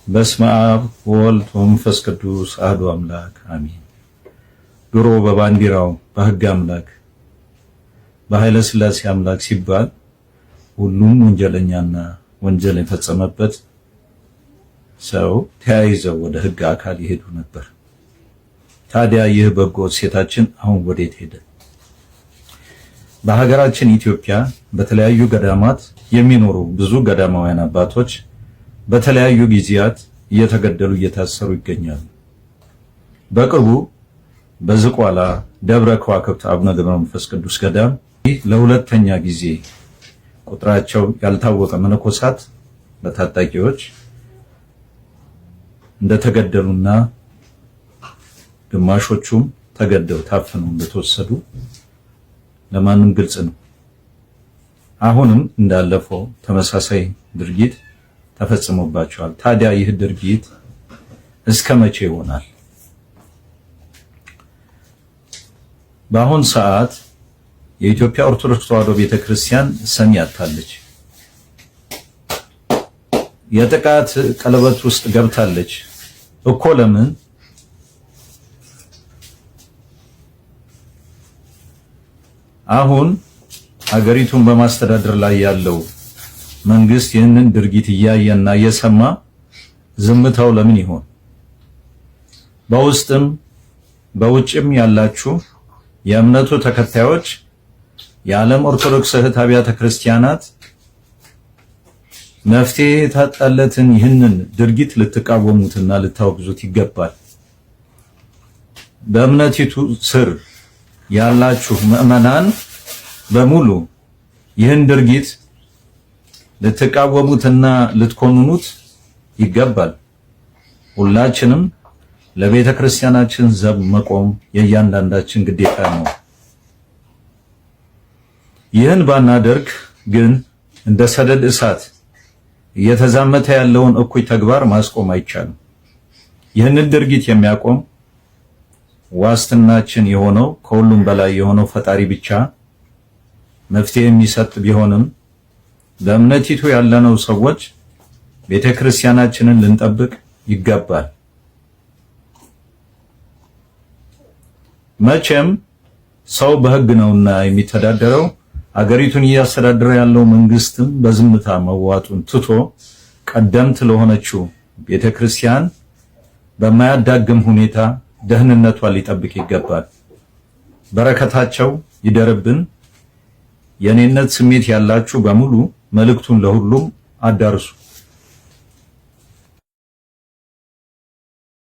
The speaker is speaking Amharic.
በስመ አብ ወወልድ ወመንፈስ ቅዱስ አሐዱ አምላክ አሜን። ድሮ በባንዲራው በሕግ አምላክ በኃይለ ሥላሴ አምላክ ሲባል ሁሉም ወንጀለኛና ወንጀል የፈጸመበት ሰው ተያይዘው ወደ ሕግ አካል ይሄዱ ነበር። ታዲያ ይህ በጎ እሴታችን አሁን ወዴት ሄደ? በሀገራችን ኢትዮጵያ በተለያዩ ገዳማት የሚኖሩ ብዙ ገዳማውያን አባቶች በተለያዩ ጊዜያት እየተገደሉ እየታሰሩ ይገኛሉ። በቅርቡ በዝቋላ ደብረ ከዋክብት አቡነ ገብረ መንፈስ ቅዱስ ገዳም ለሁለተኛ ጊዜ ቁጥራቸው ያልታወቀ መነኮሳት በታጣቂዎች እንደተገደሉና ግማሾቹም ተገደው ታፍነው እንደተወሰዱ ለማንም ግልጽ ነው። አሁንም እንዳለፈው ተመሳሳይ ድርጊት ተፈጽሞባቸዋል። ታዲያ ይህ ድርጊት እስከ መቼ ይሆናል? በአሁን ሰዓት የኢትዮጵያ ኦርቶዶክስ ተዋሕዶ ቤተክርስቲያን ሰሚ አጥታለች። የጥቃት ቀለበት ውስጥ ገብታለች እኮ። ለምን? አሁን ሀገሪቱን በማስተዳደር ላይ ያለው መንግስት ይህንን ድርጊት እያየና እየሰማ ዝምታው ለምን ይሆን? በውስጥም በውጭም ያላችሁ የእምነቱ ተከታዮች የዓለም ኦርቶዶክስ እህት አብያተ ክርስቲያናት መፍትሄ የታጣለትን ይህንን ድርጊት ልትቃወሙትና ልታወግዙት ይገባል። በእምነቲቱ ስር ያላችሁ ምዕመናን በሙሉ ይህን ድርጊት ልትቃወሙትና ልትኮንኑት ይገባል። ሁላችንም ለቤተ ክርስቲያናችን ዘብ መቆም የእያንዳንዳችን ግዴታ ነው። ይህን ባናደርግ ግን እንደ ሰደድ እሳት እየተዛመተ ያለውን እኩይ ተግባር ማስቆም አይቻልም። ይህንን ድርጊት የሚያቆም ዋስትናችን የሆነው ከሁሉም በላይ የሆነው ፈጣሪ ብቻ መፍትሄ የሚሰጥ ቢሆንም በእምነቲቱ ያለነው ሰዎች ቤተክርስቲያናችንን ልንጠብቅ ይገባል። መቼም ሰው በሕግ ነውና የሚተዳደረው። አገሪቱን እያስተዳደረ ያለው መንግስትም በዝምታ መዋጡን ትቶ ቀደምት ለሆነችው ቤተክርስቲያን በማያዳግም ሁኔታ ደህንነቷን ሊጠብቅ ይገባል። በረከታቸው ይደርብን። የኔነት ስሜት ያላችሁ በሙሉ መልእክቱን ለሁሉም አዳርሱ።